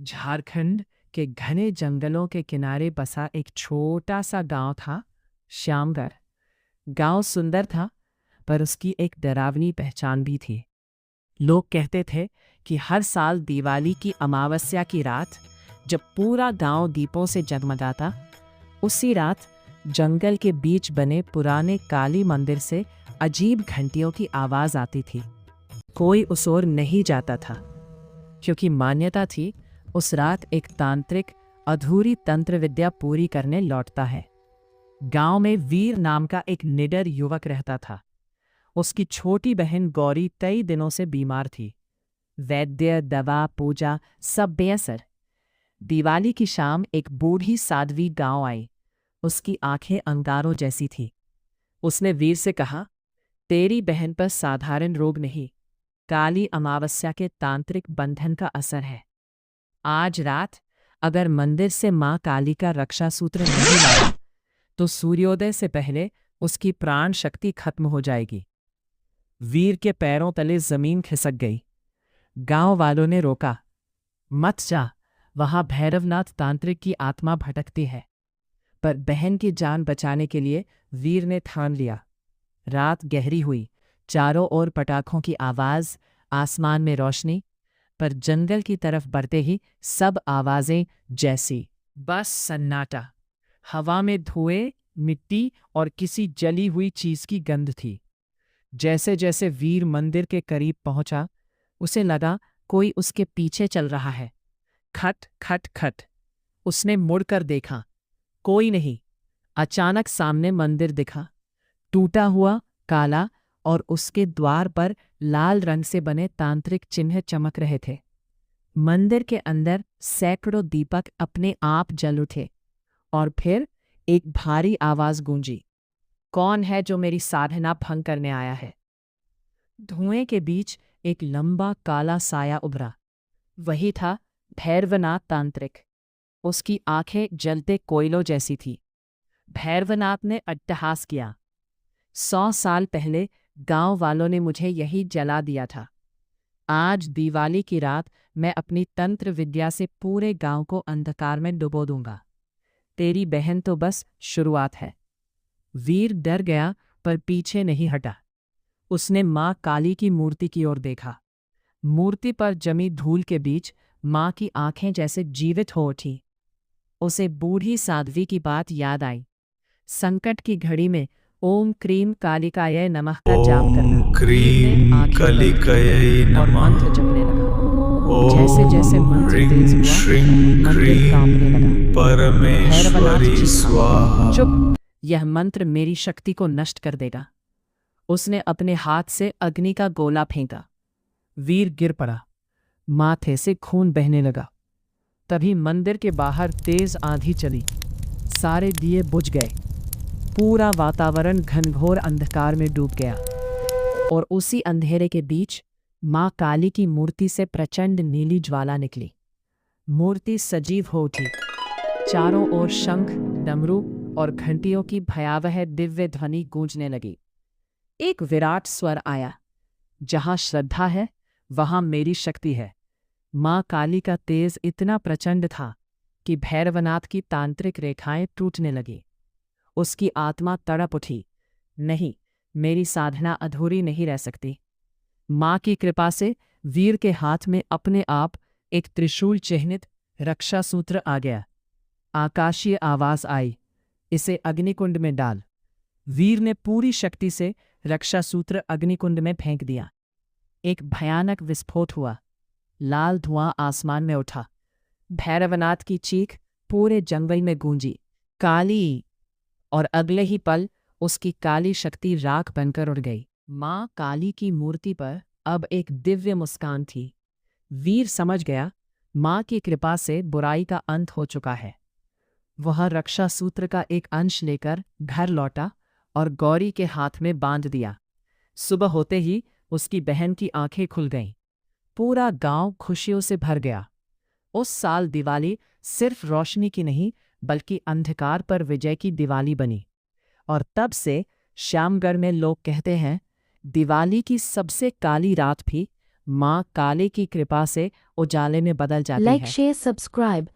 झारखंड के घने जंगलों के किनारे बसा एक छोटा सा गांव था, श्यामगढ़। गांव सुंदर था, पर उसकी एक डरावनी पहचान भी थी। लोग कहते थे कि हर साल दिवाली की अमावस्या की रात, जब पूरा गांव दीपों से जगमगाता, उसी रात जंगल के बीच बने पुराने काली मंदिर से अजीब घंटियों की आवाज आती थी। कोई उस ओर नहीं जाता था, क्योंकि मान्यता थी उस रात एक तांत्रिक अधूरी तंत्र विद्या पूरी करने लौटता है। गांव में वीर नाम का एक निडर युवक रहता था। उसकी छोटी बहन गौरी कई दिनों से बीमार थी। वैद्य, दवा, पूजा सब बेअसर। दिवाली की शाम एक बूढ़ी साध्वी गांव आई। उसकी आंखें अंगारों जैसी थी। उसने वीर से कहा, तेरी बहन पर साधारण रोग नहीं, काली अमावस्या के तांत्रिक बंधन का असर है। आज रात अगर मंदिर से मां काली का रक्षा सूत्र नहीं लाया, तो सूर्योदय से पहले उसकी प्राण शक्ति खत्म हो जाएगी। वीर के पैरों तले जमीन खिसक गई। गांव वालों ने रोका, मत जा, वहां भैरवनाथ तांत्रिक की आत्मा भटकती है। पर बहन की जान बचाने के लिए वीर ने ठान लिया। रात गहरी हुई, चारों ओर पटाखों की आवाज, आसमान में रोशनी, पर जंगल की तरफ बढ़ते ही सब आवाजें जैसी, बस सन्नाटा। हवा में धुएं, मिट्टी और किसी जली हुई चीज की गंध थी। जैसे जैसे वीर मंदिर के करीब पहुंचा, उसे लगा कोई उसके पीछे चल रहा है। खट खट खट। उसने मुड़कर देखा, कोई नहीं। अचानक सामने मंदिर दिखा, टूटा हुआ, काला, और उसके द्वार पर लाल रंग से बने तांत्रिक चिन्ह चमक रहे थे। मंदिर के अंदर सैकड़ों दीपक अपने आप जल उठे, और फिर एक भारी आवाज गूंजी, कौन है जो मेरी साधना भंग करने आया है? धुएं के बीच एक लंबा काला साया उभरा। वही था भैरवनाथ तांत्रिक। उसकी आंखें जलते कोयलों जैसी थी। भैरवनाथ ने अट्टहास किया, 100 साल पहले गांव वालों ने मुझे यही जला दिया था। आज दिवाली की रात मैं अपनी तंत्र विद्या से पूरे गांव को अंधकार में डुबो दूंगा। तेरी बहन तो बस शुरुआत है। वीर डर गया, पर पीछे नहीं हटा। उसने मां काली की मूर्ति की ओर देखा। मूर्ति पर जमी धूल के बीच मां की आंखें जैसे जीवित हो उठी। उसे बूढ़ी साध्वी की बात याद आई। संकट की घड़ी में ओम क्रीम कालिकाय नमः का जाप करना। ओम क्रीम कालिकाय और नमः। मंत्र जपने लगा। जैसे जैसे मंत्र तेज हुआ, श्रीं मंदिर कांपने लगा। क्रीं भैरवनाथ परमेश्वरी चीखा, स्वाहा। चुप, यह मंत्र मेरी शक्ति को नष्ट कर देगा। उसने अपने हाथ से अग्नि का गोला फेंका। वीर गिर पड़ा, माथे से खून बहने लगा। तभी मंदिर के बाहर तेज आंधी चली। सारे दिए बुझ गए। पूरा वातावरण घनघोर अंधकार में डूब गया, और उसी अंधेरे के बीच मां काली की मूर्ति से प्रचंड नीली ज्वाला निकली। मूर्ति सजीव हो उठी। चारों ओर शंख, डमरू और घंटियों की भयावह दिव्य ध्वनि गूंजने लगी। एक विराट स्वर आया, जहां श्रद्धा है, वहां मेरी शक्ति है। मां काली का तेज इतना प्रचंड था कि भैरवनाथ की तांत्रिक रेखाएं टूटने लगी। उसकी आत्मा तड़प उठी, नहीं, मेरी साधना अधूरी नहीं रह सकती। मां की कृपा से वीर के हाथ में अपने आप एक त्रिशूल चिह्नित रक्षा सूत्र आ गया। आकाशीय आवाज आई, इसे अग्निकुंड में डाल। वीर ने पूरी शक्ति से रक्षा सूत्र अग्निकुंड में फेंक दिया। एक भयानक विस्फोट हुआ। लाल धुआं आसमान में उठा। भैरवनाथ की चीख पूरे जंगल में गूंजी, काली! और अगले ही पल उसकी काली शक्ति राख बनकर उड़ गई। मां काली की मूर्ति पर अब एक दिव्य मुस्कान थी। वीर समझ गया, मां की कृपा से बुराई का अंत हो चुका है। वह रक्षा सूत्र का एक अंश लेकर घर लौटा और गौरी के हाथ में बांध दिया। सुबह होते ही उसकी बहन की आंखें खुल गईं। पूरा गांव खुशियों से भर गया। उस साल दिवाली सिर्फ रोशनी की नहीं, बल्कि अंधकार पर विजय की दिवाली बनी। और तब से श्यामगढ़ में लोग कहते हैं, दिवाली की सबसे काली रात भी माँ काली की कृपा से उजाले में बदल जाती Like, है। share, subscribe.